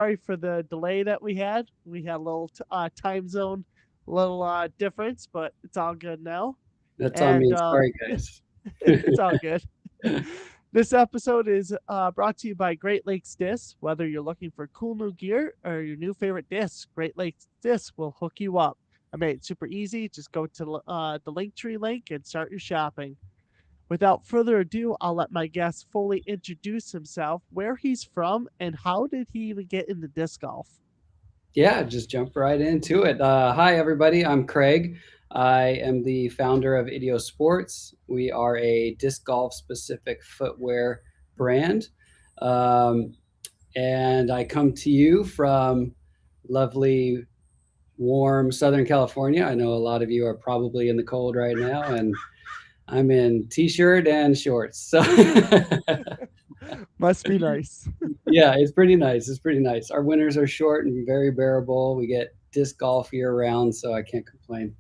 sorry for the delay that we had. We had a little time zone, little difference, but it's all good now. That's on And me. Sorry, guys. it's all good. This episode is brought to you by Great Lakes Disc. Whether you're looking for cool new gear or your new favorite disc, Great Lakes Disc will hook you up. I made it super easy. Just go to the Linktree link and start your shopping. Without further ado, I'll let my guest fully introduce himself, where he's from, and how did he even get into disc golf. Yeah, just jump right into it. Hi, everybody. I'm Craig. I am the founder of Idiosports. We are a disc golf specific footwear brand. Um, and I come to you from lovely, warm Southern California. I know a lot of you are probably in the cold right now, and I'm in t-shirt and shorts. So Must be nice. yeah, it's pretty nice. It's pretty nice. Our winters are short and very bearable. We get disc golf year round, so I can't complain.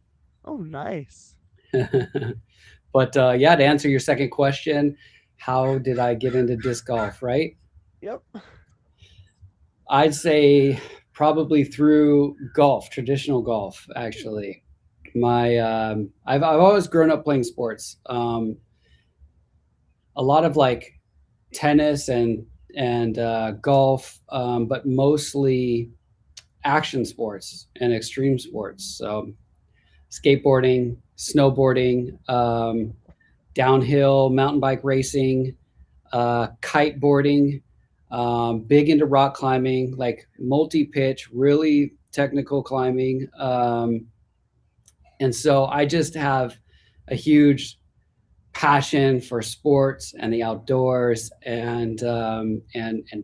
Oh, nice. But yeah, to answer your second question, how did I get into disc golf, right? Yep. I'd say probably through golf, traditional golf, actually. I've always grown up playing sports. A lot of like tennis and golf, but mostly action sports and extreme sports. So skateboarding, snowboarding, downhill mountain bike racing, kiteboarding, big into rock climbing, like multi-pitch, really technical climbing. And so I just have a huge passion for sports and the outdoors and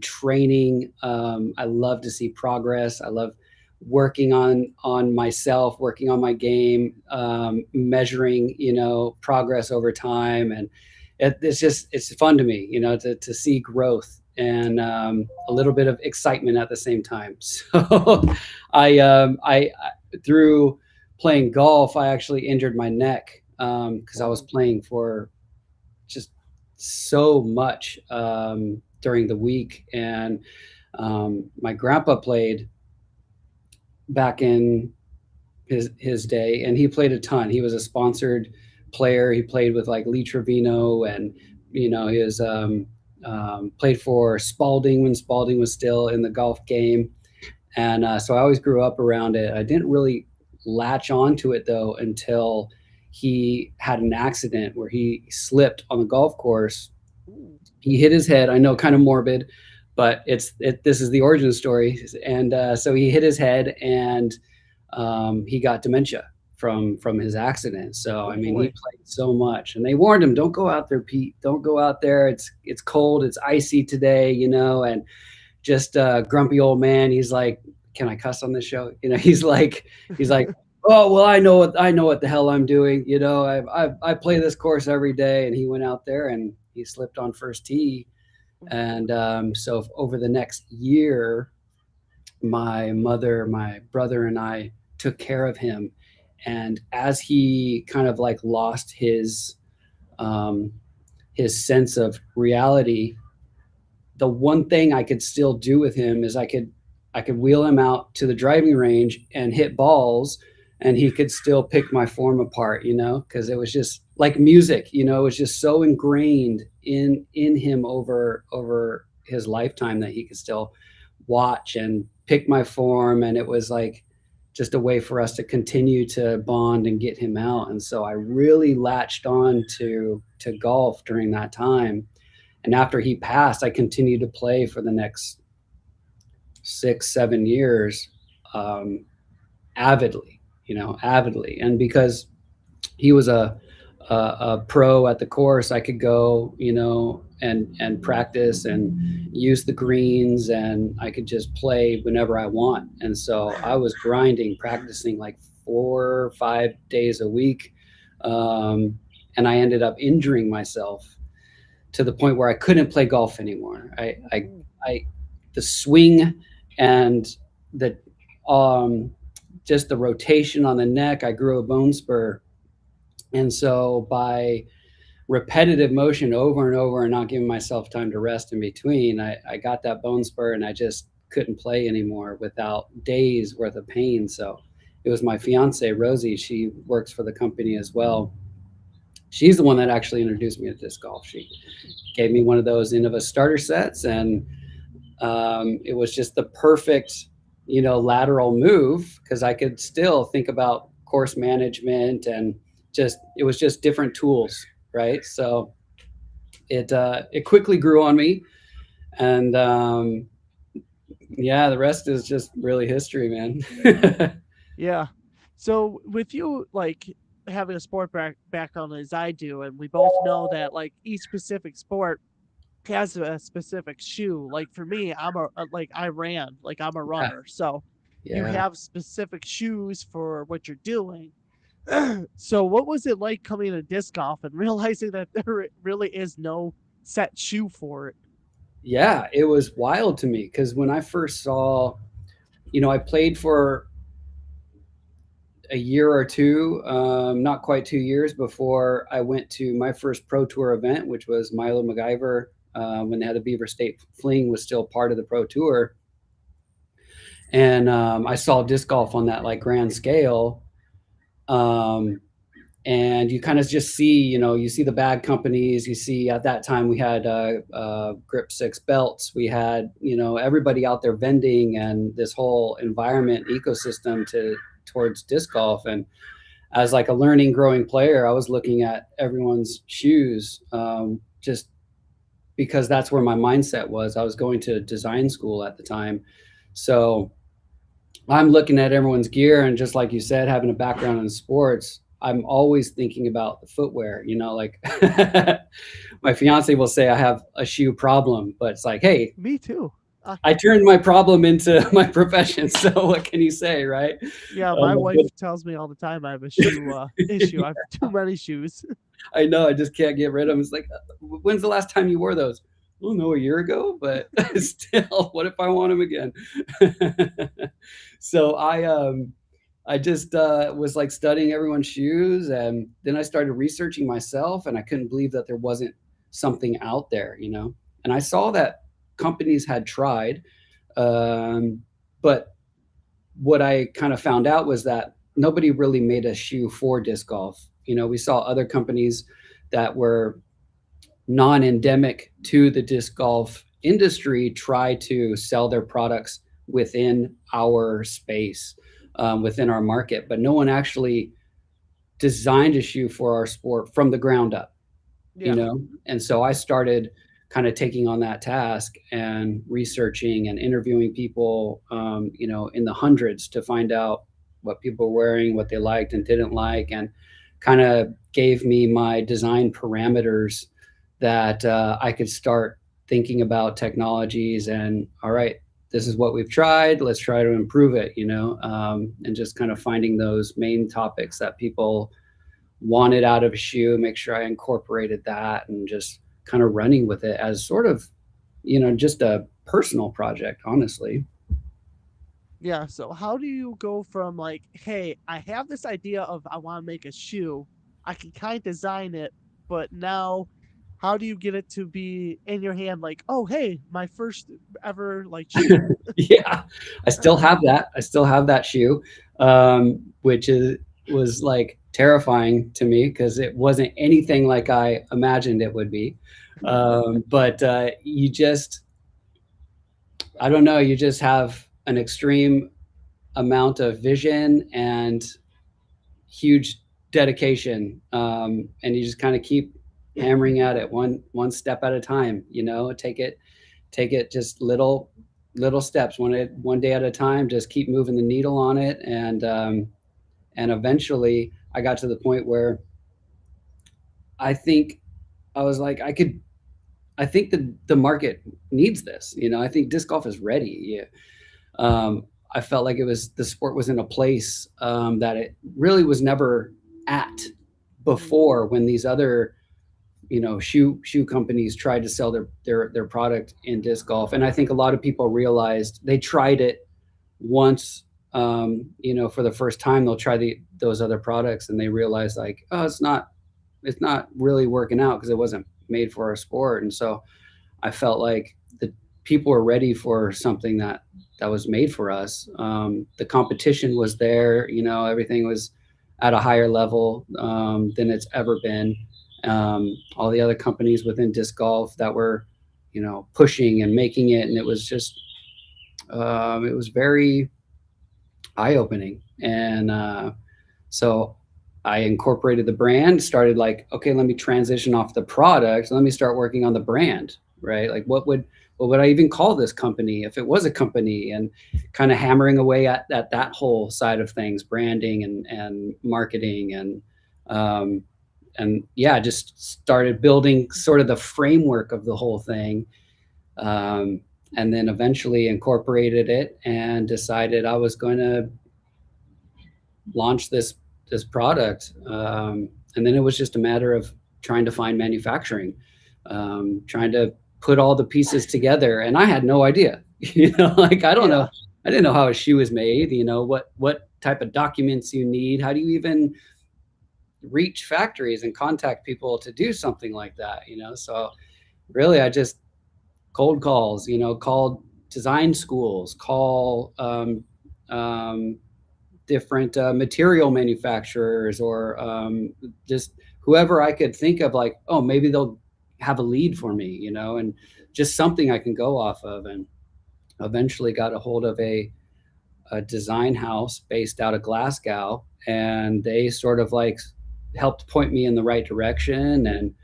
training. I love to see progress. I love working on myself, working on my game, measuring progress over time, and it's fun to me, to see growth and a little bit of excitement at the same time. So I through playing golf, I actually injured my neck because I was playing for just so much during the week. And my grandpa played back in his day, and he played a ton. He was a sponsored player. He played with like Lee Trevino, and he was played for Spalding when Spalding was still in the golf game. And so I always grew up around it. I didn't really latch onto it though until he had an accident where he slipped on the golf course. Ooh. He hit his head. I know, kind of morbid, but this is the origin story. And so he hit his head, and he got dementia from his accident. So Oh I mean, he boy. played so much, and they warned him, "Don't go out there, Pete. Don't go out there. It's cold. It's icy today, and just a grumpy old man." He's like, "Can I cuss on this show?" He's like, "Oh well, I know what the hell I'm doing. I play this course every day." And he went out there and he slipped on first tee, and so over the next year, my mother, my brother, and I took care of him. And as he kind of like lost um, his sense of reality, the one thing I could still do with him is I could wheel him out to the driving range and hit balls, and he could still pick my form apart, because it was just like music, it was just so ingrained in him over his lifetime that he could still watch and pick my form. And it was like just a way for us to continue to bond and get him out. And so I really latched on to golf during that time. And after he passed, I continued to play for the next 6, 7 years, um, avidly, avidly. And because he was a pro at the course, I could go, and practice and use the greens, and I could just play whenever I want. And so I was grinding, practicing like 4 or 5 days a week. And I ended up injuring myself to the point where I couldn't play golf anymore. I the swing and the just the rotation on the neck. I grew a bone spur, and so by repetitive motion over and over and not giving myself time to rest in between, I got that bone spur, and I just couldn't play anymore without days worth of pain. So it was my fiance, Rosie. She works for the company as well. She's the one that actually introduced me to disc golf. She gave me one of those Innova starter sets, and it was just the perfect, lateral move, because I could still think about course management, and just it was just different tools, right? So it quickly grew on me, and yeah, the rest is just really history, man. Yeah. So with you like having a sport background as I do, and we both know that like each specific sport has a specific shoe. Like for me, like I ran, like I'm a Yeah, runner. So you yeah. have specific shoes for what you're doing. So what was it like coming to disc golf and realizing that there really is no set shoe for it? Yeah, it was wild to me because when I first saw, I played for a year or two, not quite 2 years before I went to my first Pro Tour event, which was Milo MacGyver, when they had the Beaver State Fling was still part of the Pro Tour. And I saw disc golf on that like grand scale. Um, and you kind of just see, you see the bag companies. You see at that time we had Grip Six belts. We had, everybody out there vending, and this whole environment ecosystem towards disc golf. And as like a learning, growing player, I was looking at everyone's shoes, just because that's where my mindset was. I was going to design school at the time, so I'm looking at everyone's gear, and just like you said, having a background in sports, I'm always thinking about the footwear. Like my fiance will say I have a shoe problem, but it's like, hey, Me too. I turned my problem into my profession. So what can you say, right? Yeah, my wife But tells me all the time I have a shoe issue. I have too many shoes. I know I just can't get rid of them. It's like, when's the last time you wore those? Oh no, a year ago, but still, what if I want them again? So I just was like studying everyone's shoes, and then I started researching myself, and I couldn't believe that there wasn't something out there, And I saw that companies had tried, but what I kind of found out was that nobody really made a shoe for disc golf. We saw other companies that were non-endemic to the disc golf industry try to sell their products within our space, within our market, but no one actually designed a shoe for our sport from the ground up, Yeah. And so I started kind of taking on that task and researching and interviewing people, in the hundreds, to find out what people were wearing, what they liked and didn't like, and kind of gave me my design parameters that I could start thinking about technologies. And all right, this is what we've tried. Let's try to improve it, and just kind of finding those main topics that people wanted out of a shoe, make sure I incorporated that, and just kind of running with it as sort of, just a personal project, honestly. Yeah. So how do you go from like, hey, I have this idea of I want to make a shoe. I can kind of design it, but now how do you get it to be in your hand like, oh hey, my first ever like shoe? Yeah, I still have that. I still have that shoe, which was like terrifying to me because it wasn't anything like I imagined it would be. But you just, I don't know, you just have an extreme amount of vision and huge dedication, and you just kind of keep hammering at it one step at a time. Take it just little steps, one day at a time. Just keep moving the needle on it, and eventually I got to the point where I think I was like, I think the market needs this. I think disc golf is ready. Yeah. I felt like the sport was in a place, that it really was never at before, when these other, shoe companies tried to sell their product in disc golf. And I think a lot of people realized they tried it once, for the first time. They'll try those other products, and they realize like, oh, it's not really working out because it wasn't made for our sport. And so I felt like the people were ready for something that was made for us. The competition was there, everything was at a higher level than it's ever been. All the other companies within disc golf that were, pushing and making it, and it was just, it was very eye-opening. And so I incorporated the brand, started like, okay, let me transition off the product. Let me start working on the brand, right? Like what would I even call this company if it was a company, and kind of hammering away at that whole side of things, branding and marketing and yeah, just started building sort of the framework of the whole thing. And then eventually incorporated it and decided I was going to launch this product. And then it was just a matter of trying to find manufacturing, trying to put all the pieces together. And I had no idea, like, I don't know. I didn't know how a shoe is made, what type of documents you need. How do you even reach factories and contact people to do something like that? So really I just cold calls, called design schools, call different material manufacturers, or just whoever I could think of, like, oh, maybe they'll have a lead for me, and just something I can go off of. And eventually got a hold of a design house based out of Glasgow, and they sort of like helped point me in the right direction and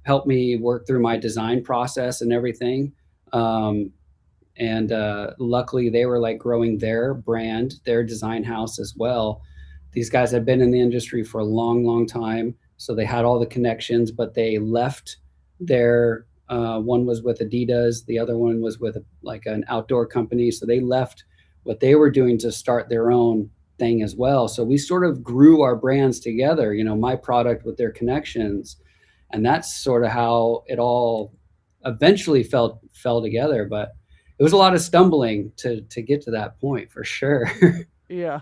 helped me work through my design process and everything. And luckily they were like growing their brand, their design house as well. These guys had been in the industry for a long, long time, so they had all the connections, but they left their one was with Adidas, the other one was with like an outdoor company. So they left what they were doing to start their own thing as well. So we sort of grew our brands together, my product with their connections. And that's sort of how it all eventually fell together. But it was a lot of stumbling to get to that point, for sure. Yeah.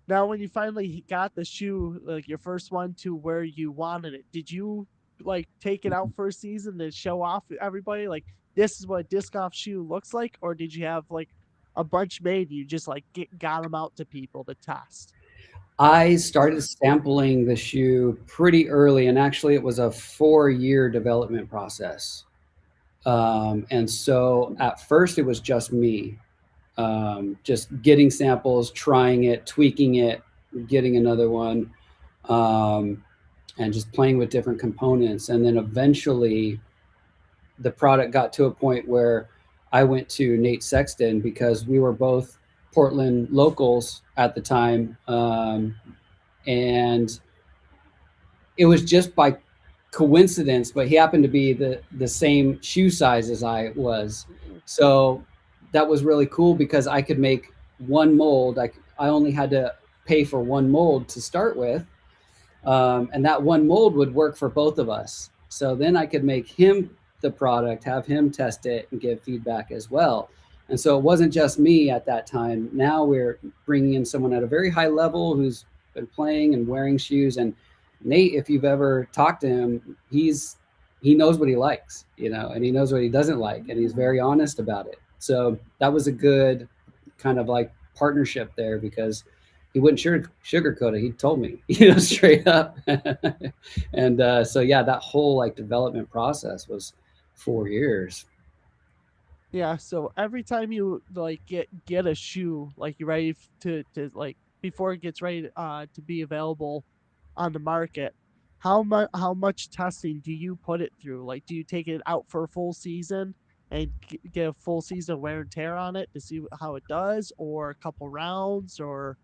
Now, when you finally got the shoe, like your first one, to where you wanted it, did you like take it out for a season to show off to everybody? Like, this is what a disc golf shoe looks like, or did you have like a bunch made? You just like got them out to people to test. I started sampling the shoe pretty early, and actually it was a 4-year development process. And so at first it was just me, just getting samples, trying it, tweaking it, getting another one, and just playing with different components. And then eventually the product got to a point where I went to Nate Sexton, because we were both Portland locals at the time. And it was just by coincidence, but he happened to be the same shoe size as I was. So that was really cool, because I could make one mold. I only had to pay for one mold to start with. And that one mold would work for both of us. So then I could make him the product, have him test it and give feedback as well. And so it wasn't just me at that time. Now we're bringing in someone at a very high level who's been playing and wearing shoes. And Nate, if you've ever talked to him, he knows what he likes, and he knows what he doesn't like, and he's very honest about it. So that was a good kind of like partnership there, because he wouldn't sugarcoat it. He told me, straight up. And so yeah, that whole like development process was 4 years. Yeah, so every time you like get a shoe, like you're ready to like before it gets ready to be available on the market, how much testing do you put it through? Like, do you take it out for a full season and get a full season of wear and tear on it to see how it does, or a couple rounds, or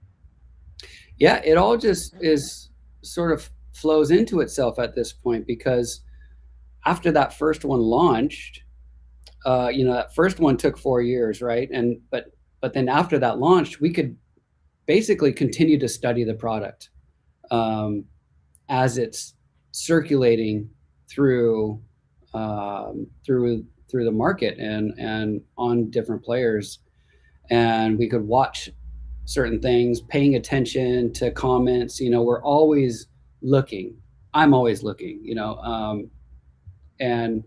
Yeah, it all just is sort of flows into itself at this point, because after that first one launched, that first one took 4 years, right? And but then after that launched, we could basically continue to study the product as it's circulating through through the market and on different players, and we could watch certain things, paying attention to comments. We're always looking. I'm always looking. And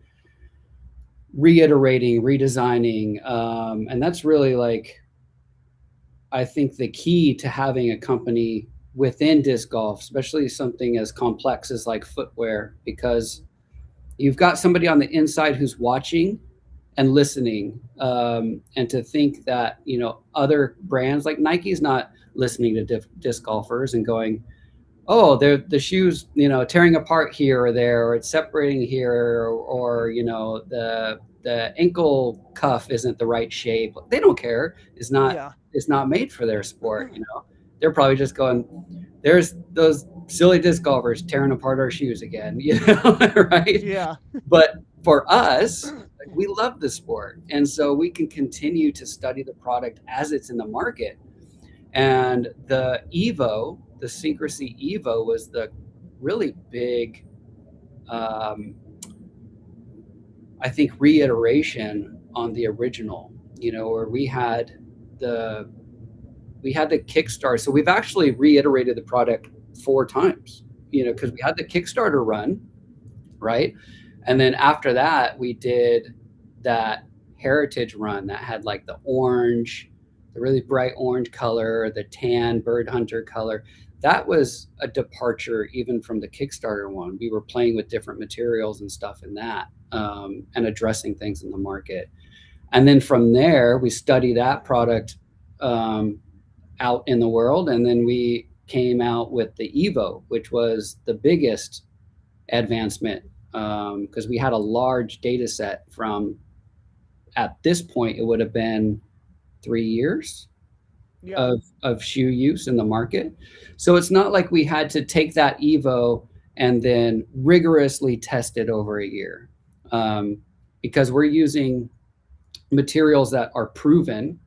reiterating, redesigning, and that's really like, I think, the key to having a company within disc golf, especially something as complex as like footwear, because you've got somebody on the inside who's watching and listening, and to think that, you know, other brands like Nike's not listening to disc golfers and going, oh, they're the shoes, you know, tearing apart here or there, or it's separating here, or you know, the ankle cuff isn't the right shape. They don't care. Yeah. It's not made for their sport. You know, they're probably just going, there's those silly disc golfers tearing apart our shoes again. You know, right? Yeah. But for us, like, we love the sport, and so we can continue to study the product as it's in the market. And the Evo, the Syncrasy Evo, was the really big, um, I think, reiteration on the original. You know, where the we had the Kickstarter. So we've actually reiterated the product 4 times. You know, because we had the Kickstarter run, right? And then after that, we did that heritage run that had like the orange, the really bright orange color, the tan bird hunter color. That was a departure even from the Kickstarter one. We were playing with different materials and stuff in that, and addressing things in the market. And then from there, we study that product, um, out in the world. And then we came out with the Evo, which was the biggest advancement, because we had a large data set from, at this point it would have been 3 years Yeah. of shoe use in the market. So it's not like we had to take that Evo and then rigorously test it over a year, um, because we're using materials that are proven,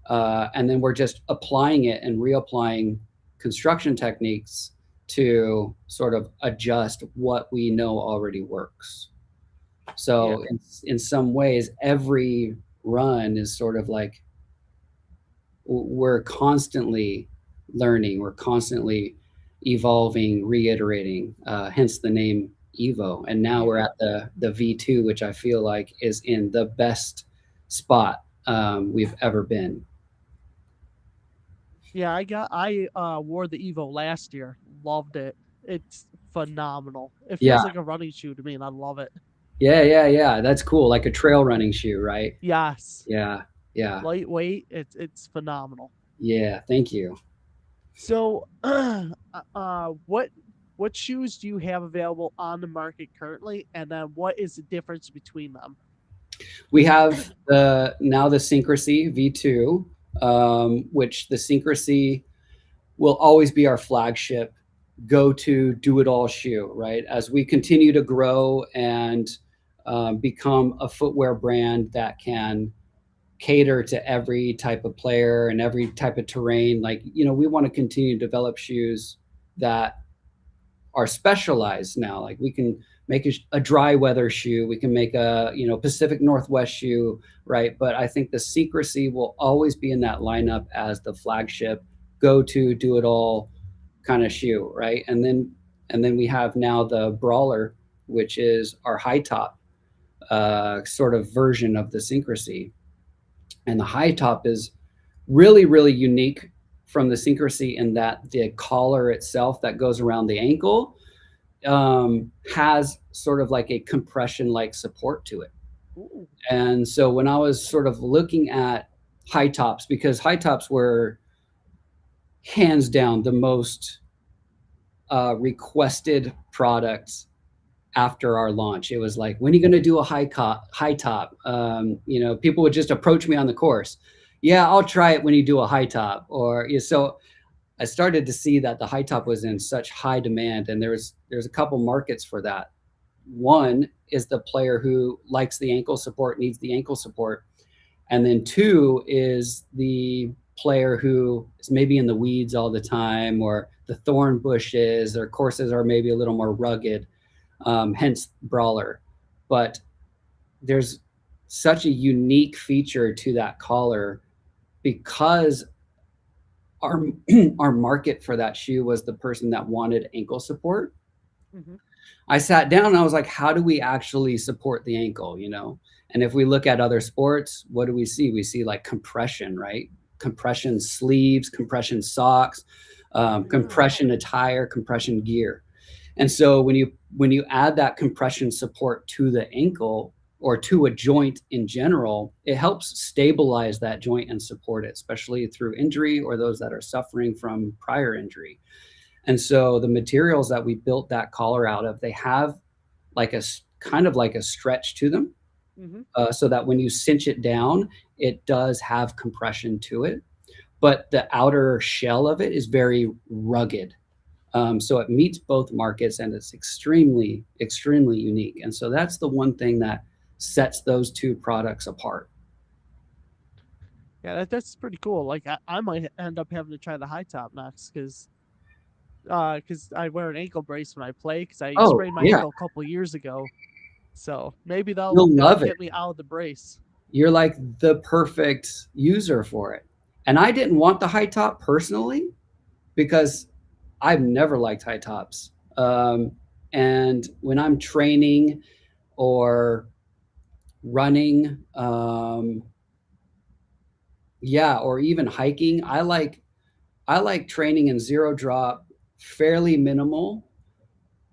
and then we're just applying it and reapplying construction techniques to sort of adjust what we know already works. Yeah. So in some ways, every run is sort of like, we're constantly learning, we're constantly evolving, reiterating, hence the name Evo. And now we're Yeah. at the V2, which I feel like is in the best spot, we've ever been. Yeah. I wore the Evo last year. Loved it. It's phenomenal. It Yeah, feels like a running shoe to me, and I love it. yeah. That's cool. Like a trail running shoe, right? Yes. Yeah, yeah, Lightweight. It's phenomenal. yeah. Thank you. So, what shoes do you have available on the market currently, and then what is the difference between them? We have the Syncrasy V2, which the Syncrasy will always be our flagship go-to do-it-all shoe, right? As we continue to grow and, become a footwear brand that can cater to every type of player and every type of terrain, like, you know, we want to continue to develop shoes that are specialized now. Like we can make a dry weather shoe, we can make a, you know, Pacific Northwest shoe, right? But I think the Secrecy will always be in that lineup as the flagship, go to, do it all kind of shoe, right? And then we have now the Brawler, which is our high top, sort of version of the Syncrasy. And the high top is really unique from the Syncrasy in that the collar itself that goes around the ankle, has sort of like a compression like support to it. Ooh. And so when I was sort of looking at high tops, because high tops were hands down the most, requested products after our launch. It was like, when are you going to do a high top? You know, people would just approach me on the course. Yeah, I'll try it when you do a high top. Or, yeah, so I started to see that the high top was in such high demand, and there's a couple markets for that. One is the player who likes the ankle support, needs the ankle support, and then two is the player who is maybe in the weeds all the time, or the thorn bushes, or courses are maybe a little more rugged, hence Brawler. But there's such a unique feature to that collar, because our our market for that shoe was the person that wanted ankle support. Mm-hmm. I sat down and I was like, how do we actually support the ankle, you know? And if we look at other sports, what do we see? We see like compression, right? Compression sleeves, compression socks, Yeah. compression attire, compression gear. And so when you add that compression support to the ankle or to a joint in general, it helps stabilize that joint and support it, especially through injury or those that are suffering from prior injury. And so the materials that we built that collar out of, they have like a kind of like a stretch to them, Hmm. so that when you cinch it down, it does have compression to it. But the outer shell of it is very rugged. So it meets both markets and it's extremely, extremely unique. And so that's the one thing that sets those two products apart. Yeah, that's pretty cool. Like I might end up having to try the high top next because I wear an ankle brace when I play because I Oh, sprained my yeah, ankle a couple years ago. So maybe you'll that'll love it. get me out of the brace. You're like the perfect user for it. And I didn't want the high top personally because I've never liked high tops. And when I'm training or running, yeah, or even hiking, I like training in zero drop, fairly minimal.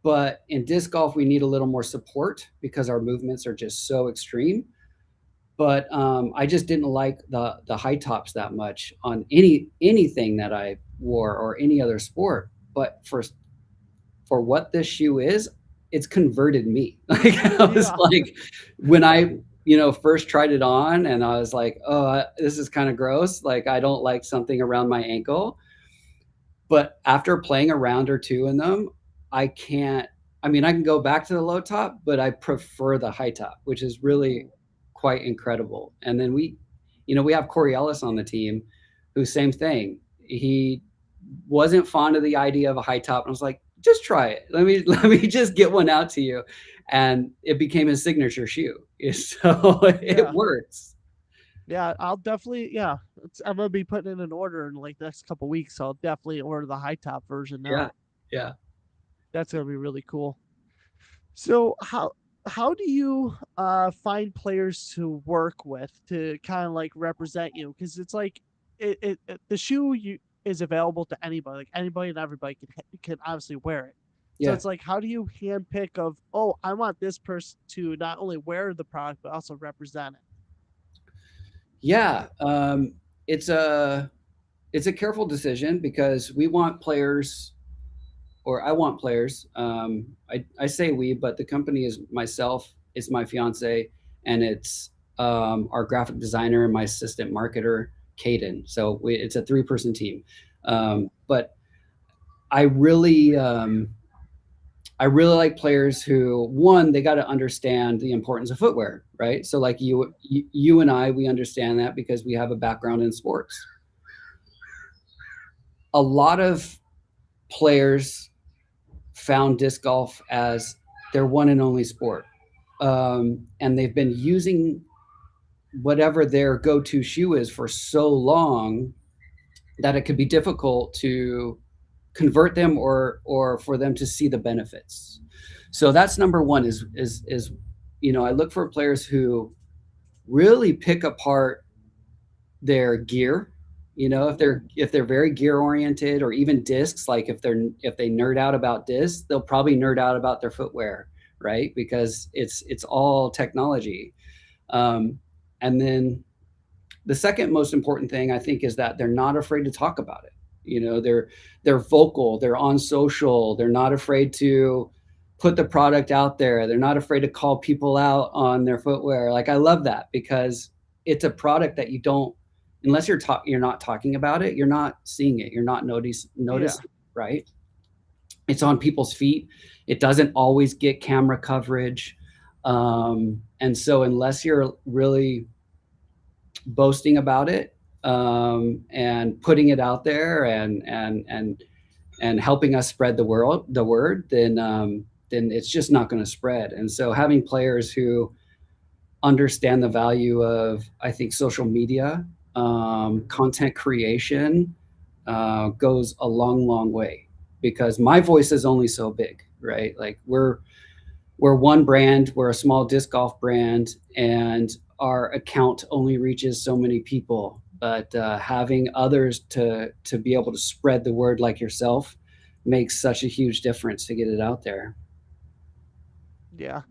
But in disc golf, we need a little more support because our movements are just so extreme. But I just didn't like the high tops that much on anything that I wore or any other sport. But for what this shoe is, it's converted me. Like I was Yeah, like, when I first tried it on, and I was like, oh, this is kind of gross. Like I don't like something around my ankle. But after playing a round or two in them, I can't. I mean, I can go back to the low top, but I prefer the high top, which is really ooh, quite incredible. And then we have Corey Ellis on the team, who same thing. He wasn't fond of the idea of a high top, and I was like, just try it. Let me just get one out to you, and it became his signature shoe. So it yeah, works. yeah. I'll definitely I'm gonna be putting in an order in like the next couple weeks. So I'll definitely order the high top version Yeah, now. yeah. That's gonna be really cool. So how do you find players to work with to kind of like represent you? Because it's like the shoe you is available to anybody, like anybody and everybody can obviously wear it. So Yeah. it's like how do you handpick of, oh, I want this person to not only wear the product but also represent it? Yeah, it's a careful decision because we want players, or I want players. I say we, but the company is myself, it's my fiance, and it's our graphic designer and my assistant marketer, Caden. So it's a three-person team. But I really, I really like players who, one, they got to understand the importance of footwear, right? So like you and I, we understand that because we have a background in sports. A lot of players found disc golf as their one and only sport. And they've been using whatever their go-to shoe is for so long that it could be difficult to convert them or for them to see the benefits. So that's number one is I look for players who really pick apart their gear. If they're very gear oriented, or even discs, like if they nerd out about discs, they'll probably nerd out about their footwear, right? Because it's all technology. And then the second most important thing I think is that they're not afraid to talk about it. They're vocal, they're on social, they're not afraid to put the product out there, they're not afraid to call people out on their footwear. Like I love that because it's a product that you don't, unless you're not talking about it, you're not seeing it, you're not Yeah, noticing, right? It's on people's feet, it doesn't always get camera coverage. And so unless you're really boasting about it, and putting it out there, and helping us spread the word, then it's just not going to spread. And so having players who understand the value of, I think, social media, content creation, goes a long, long way, because my voice is only so big. right? Like we're one brand, we're a small disc golf brand, and our account only reaches so many people. But having others to be able to spread the word like yourself makes such a huge difference to get it out there. Yeah.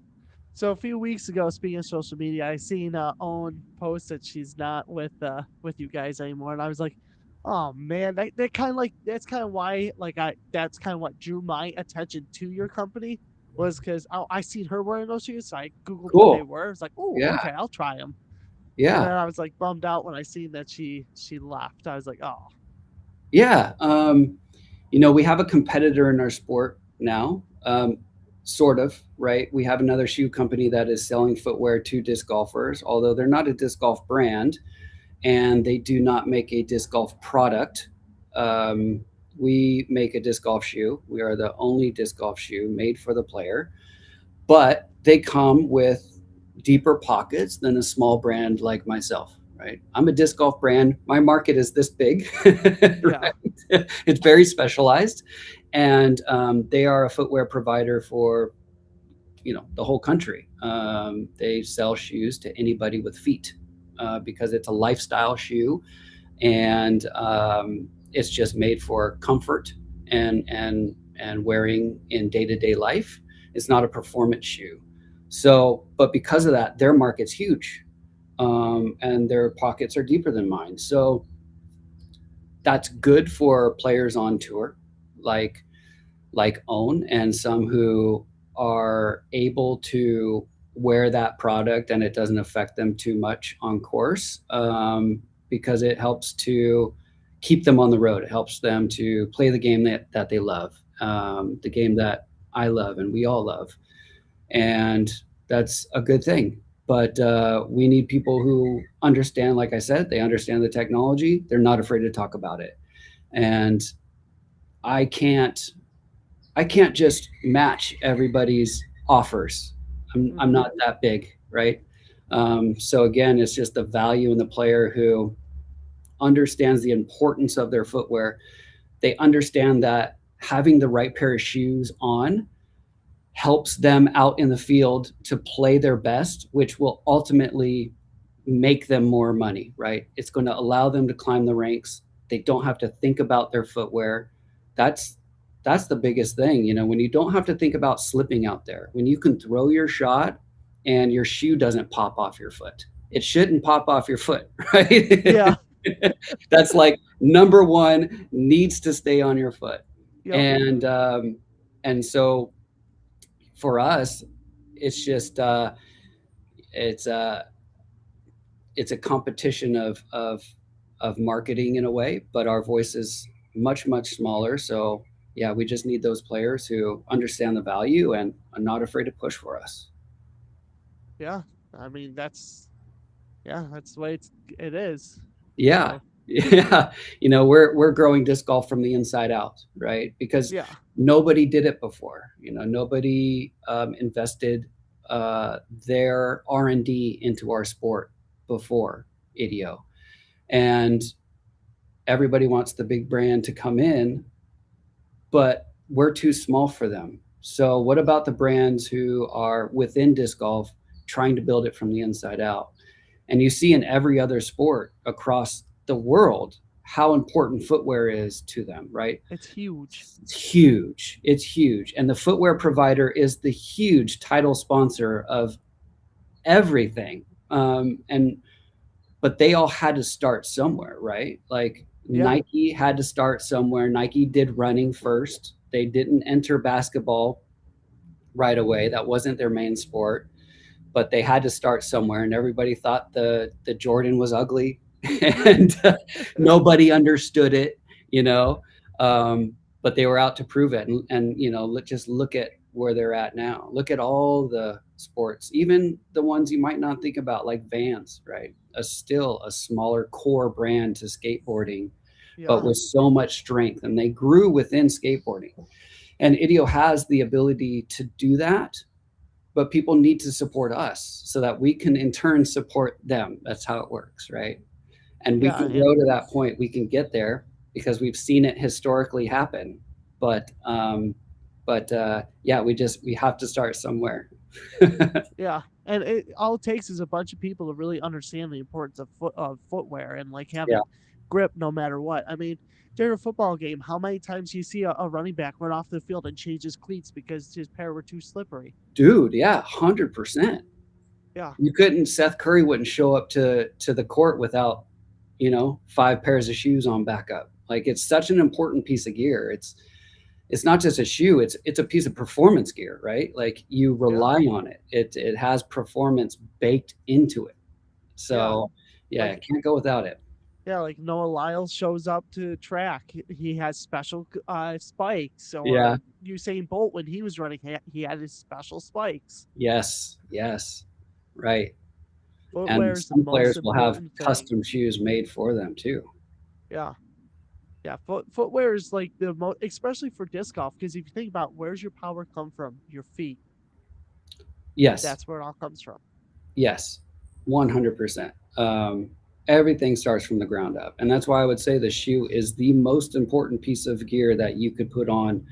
So a few weeks ago, speaking of social media, I seen Owen post that she's not with you guys anymore, and I was like, oh man, that kind of like that's kind of why like I that's kind of what drew my attention to your company was because I seen her wearing those shoes, so I googled what they Cool. were. I was like, oh Yeah. okay, I'll try them. And Yeah. then I was like bummed out when I seen that she left. I was like, oh Yeah. We have a competitor in our sport now, sort of, right? We have another shoe company that is selling footwear to disc golfers, although they're not a disc golf brand and they do not make a disc golf product. We make a disc golf shoe. We are the only disc golf shoe made for the player, but they come with deeper pockets than a small brand like myself. Right. I'm a disc golf brand. My market is this big. yeah, Right? It's very specialized, and they are a footwear provider for the whole country. They sell shoes to anybody with feet because it's a lifestyle shoe, and it's just made for comfort and wearing in day-to-day life. It's not a performance shoe. So, but because of that, their market's huge, and their pockets are deeper than mine. So that's good for players on tour, like Own, and some who are able to wear that product and it doesn't affect them too much on course, because it helps to keep them on the road. It helps them to play the game that they love, the game that I love and we all love. And that's a good thing. But we need people who understand, like I said, they understand the technology. They're not afraid to talk about it. And I can't I can't just match everybody's offers. I'm mm-hmm. not that big, right? So again, it's just the value in the player who understands the importance of their footwear. They understand that having the right pair of shoes on helps them out in the field to play their best, which will ultimately make them more money, right? It's going to allow them to climb the ranks. They don't have to think about their footwear. That's that's the biggest thing, when you don't have to think about slipping out there, when you can throw your shot and your shoe doesn't pop off your foot. It shouldn't pop off your foot, right? Yeah, That's like number one, needs to stay on your foot. yep, And so for us, it's just it's it's a competition of marketing in a way, but our voice is much smaller. So yeah, we just need those players who understand the value and are not afraid to push for us. yeah. I mean that's the way it is. Yeah. So Yeah. We're growing disc golf from the inside out, right? Because yeah, nobody did it before. Nobody invested their R&D into our sport before Idio. And everybody wants the big brand to come in, but we're too small for them. So what about the brands who are within disc golf trying to build it from the inside out? And you see in every other sport across the world how important footwear is to them, right? it's huge. It's huge. It's huge. And the footwear provider is the huge title sponsor of everything. But they all had to start somewhere, right? Like Yeah, Nike had to start somewhere. Nike did running first. They didn't enter basketball right away. That wasn't their main sport, but they had to start somewhere. And everybody thought the Jordan was ugly, and nobody understood it, you know. But they were out to prove it. And just look at where they're at now. Look at all the sports, even the ones you might not think about, like Vans, right? Still a smaller core brand to skateboarding, but yeah, with so much strength, and they grew within skateboarding. And Idio has the ability to do that, but people need to support us so that we can in turn support them. That's how it works, right? And we yeah, can grow and to that point. We can get there because we've seen it historically happen. But But yeah, we have to start somewhere. Yeah, and all it takes is a bunch of people to really understand the importance of footwear and like Yeah, having grip no matter what. I mean, during a football game, how many times do you see a running back run off the field and change his cleats because his pair were too slippery? dude. Yeah, 100%. Yeah, You couldn't. Seth Curry wouldn't show up to the court without, 5 pairs of shoes on backup. Like, it's such an important piece of gear. It's not just a shoe, it's a piece of performance gear, right? Like, you yeah, rely on it. It has performance baked into it. yeah. So yeah, Like can't go without it. yeah, like Noah Lyles shows up to track. He has special spikes, Yeah. or Usain Bolt when he was running, he had his special spikes. Yes, yes. Right. Footwear And is the some most players will have important thing. custom shoes made for them too. Yeah. Yeah, footwear is like the most, especially for disc golf, because if you think about where's your power come from, your feet. Yes. That's where it all comes from. Yes. 100%. Everything starts from the ground up. And that's why I would say the shoe is the most important piece of gear that you could put on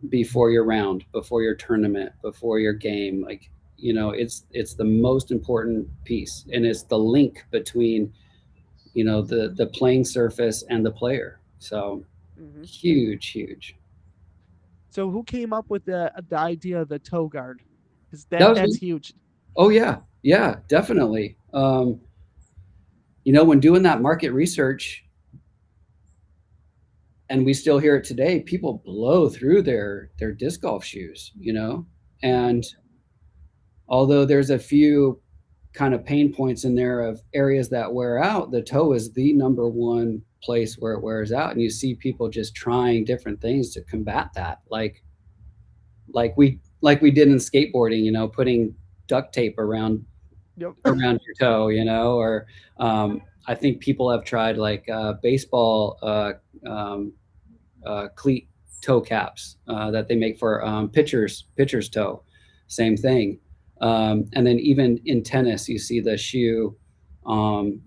before your round, before your tournament, before your game. Like, it's the most important piece, and it's the link between, the playing surface and the player. So Hmm. huge, huge. So who came up with the idea of the toe guard? Because That was that's me. huge. Oh yeah, yeah, definitely. When doing that market research, and we still hear it today, people blow through their disc golf shoes, Hmm. and although there's a few kind of pain points in there of areas that wear out, the toe is the number one place where it wears out, and you see people just trying different things to combat that, like we did in skateboarding, putting duct tape Yep. around your toe, or I think people have tried like baseball cleat toe caps that they make for pitcher's toe. Same thing. And then even in tennis, you see the shoe um,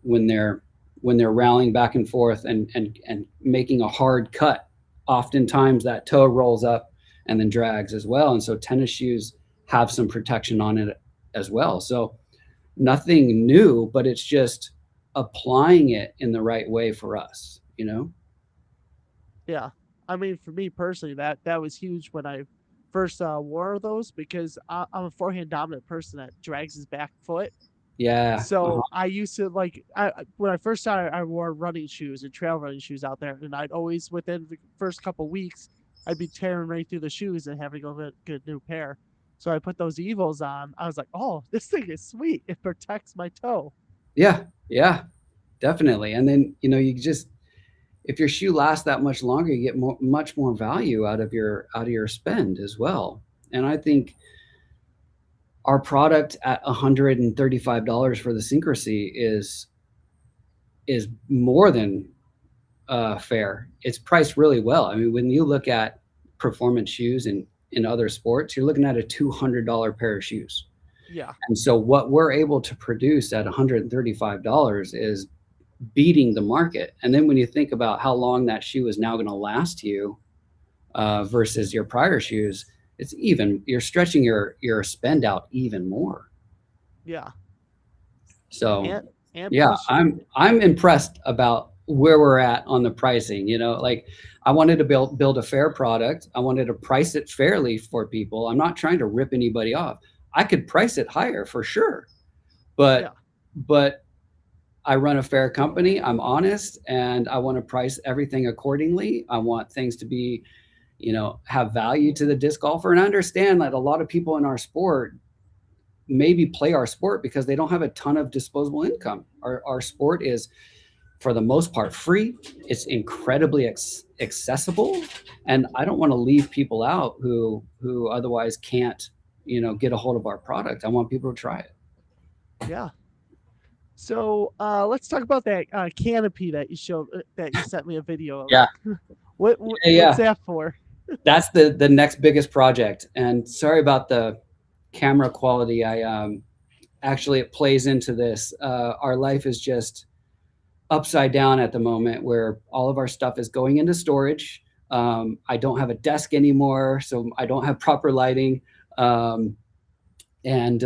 when they're rallying back and forth and making a hard cut. Oftentimes that toe rolls up and then drags as well. And so tennis shoes have some protection on it as well. So nothing new, but it's just applying it in the right way for us. Yeah. I mean, for me personally, that was huge when I first wore those, because I'm a forehand dominant person that drags his back foot. Yeah. Uh-huh. So I used to like when I first started, I wore running shoes and trail running shoes out there, and I'd always within the first couple weeks, I'd be tearing right through the shoes and having to go get a new pair. So I put those Evos on. I was like, oh, this thing is sweet. It protects my toe. Yeah. Yeah. Definitely. And then, you just, if your shoe lasts that much longer, you get much more value out of your spend as well. And I think our product at $135 for the Syncrasy is more than fair. It's priced really well. I mean, when you look at performance shoes in other sports, you're looking at a $200 pair of shoes. Yeah, And so what we're able to produce at $135 is beating the market. And then when you think about how long that shoe is now going to last you versus your prior shoes, you're stretching your spend out even more. yeah, So and yeah, plus, I'm impressed about where we're at on the pricing. Like, I wanted to build a fair product. I wanted to price it fairly for people. I'm not trying to rip anybody off. I could price it higher for sure, yeah, but I run a fair company. I'm honest, and I want to price everything accordingly. I want things to be, have value to the disc golfer. And I understand that a lot of people in our sport maybe play our sport because they don't have a ton of disposable income. Our sport is, for the most part, free. It's incredibly accessible, and I don't want to leave people out who otherwise can't, get a hold of our product. I want people to try it. yeah. So let's talk about that canopy that you showed, that you sent me a video of. Yeah, What's yeah. that for? That's the next biggest project. And sorry about the camera quality. Actually, it plays into this. Our life is just upside down at the moment, where all of our stuff is going into storage. I don't have a desk anymore, so I don't have proper lighting. Um, and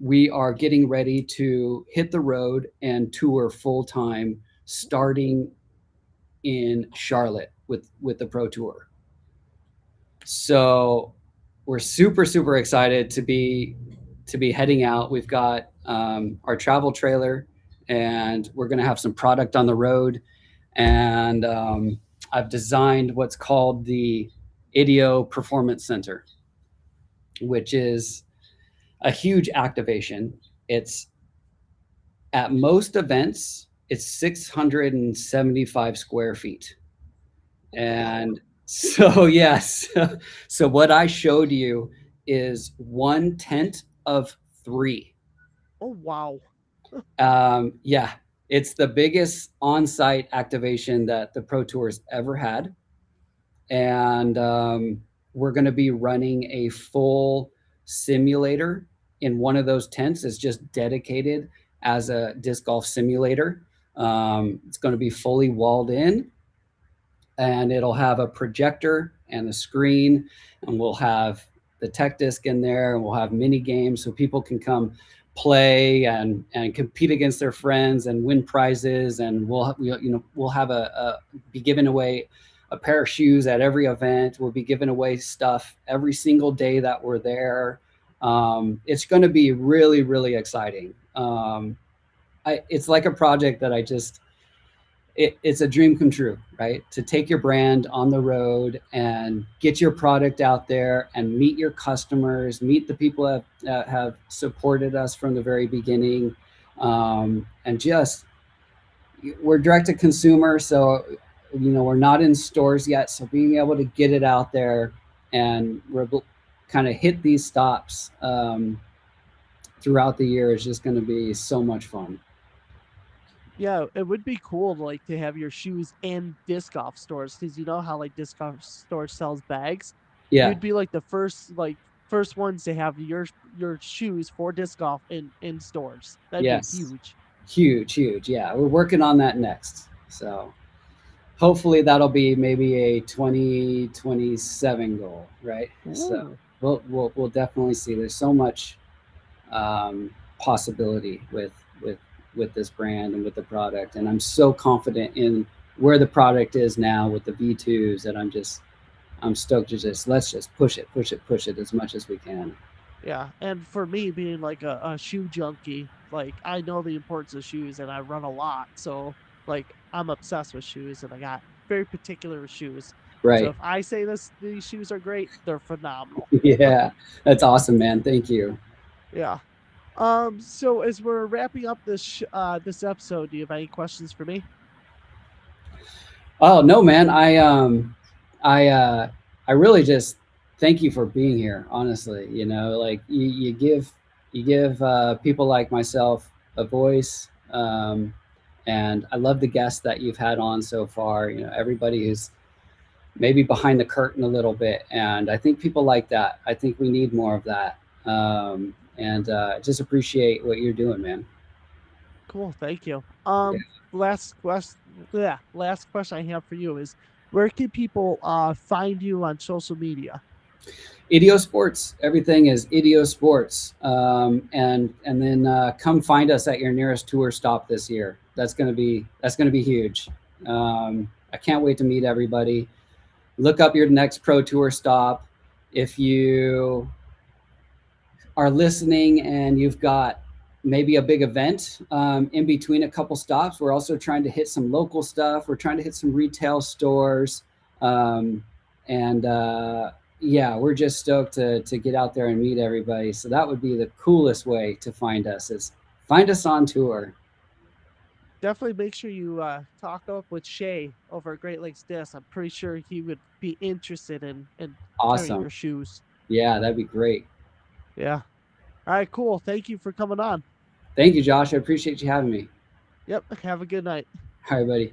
we are getting ready to hit the road and tour full time starting in Charlotte with the Pro Tour. So we're super excited to be heading out. We've got our travel trailer, and we're going to have some product on the road. And I've designed what's called the Idio Performance Center, which is a huge activation. It's at most events, it's 675 square feet. Wow. And so, yes. So, what I showed you is one tent of three. Oh, wow. Yeah, it's the biggest on site activation that the Pro Tour's ever had. And we're going to be running a full simulator in one of those tents. It's just dedicated as a disc golf simulator. It's going to be fully walled in, and it'll have a projector and a screen, and we'll have the tech disc in there, and we'll have mini games so people can come play and compete against their friends and win prizes. And we'll have be giving away a pair of shoes at every event. We'll be giving away stuff every single day that we're there. It's going to be really exciting. It's like a project that it's a dream come true, right? To take your brand on the road and get your product out there and meet your customers, meet the people that have supported us from the very beginning. And just, we're direct to consumer. So, we're not in stores yet. So being able to get it out there and we're kind of hit these stops throughout the year is just going to be so much fun. Yeah, it would be cool to have your shoes in disc golf stores, because you know how disc golf stores sells bags. Yeah. You'd be the first ones to have your shoes for disc golf in stores. That'd be Yes. huge. Huge. Yeah. We're working on that next. So hopefully that'll be maybe a 2027 goal, right? So Ooh. we'll definitely see. There's so much possibility with this brand and with the product, and I'm so confident in where the product is now with the V2s that I'm stoked to let's just push it as much as we can. Yeah, and for me being a shoe junkie, I know the importance of shoes and I run a lot, so I'm obsessed with shoes and I got very particular shoes. So Right. if I say these shoes are great, they're phenomenal. Yeah, that's awesome, man. Thank you. Yeah. So as we're wrapping up this episode, do you have any questions for me? Oh no, man. I I really just thank you for being here. Honestly, like you give people like myself a voice, and I love the guests that you've had on so far. Everybody who's maybe behind the curtain a little bit, and I think people like that. I think we need more of that. And just appreciate what you're doing, man. Cool, thank you. Yeah. Last question I have for you is, where can people find you on social media? Idiosports. Everything is Idiosports, and then come find us at your nearest tour stop this year. That's gonna be huge. I can't wait to meet everybody. Look up your next Pro Tour stop. If you are listening and you've got maybe a big event in between a couple stops, we're also trying to hit some local stuff. We're trying to hit some retail stores, and yeah, we're just stoked to get out there and meet everybody. So that would be the coolest way to find us, is find us on tour. Definitely make sure you talk up with Shay over at Great Lakes Disc. I'm pretty sure he would be interested in carrying Awesome. your shoes. Yeah, that'd be great. Yeah. All right, cool. Thank you for coming on. Thank you, Josh. I appreciate you having me. Yep. Have a good night. All right, buddy.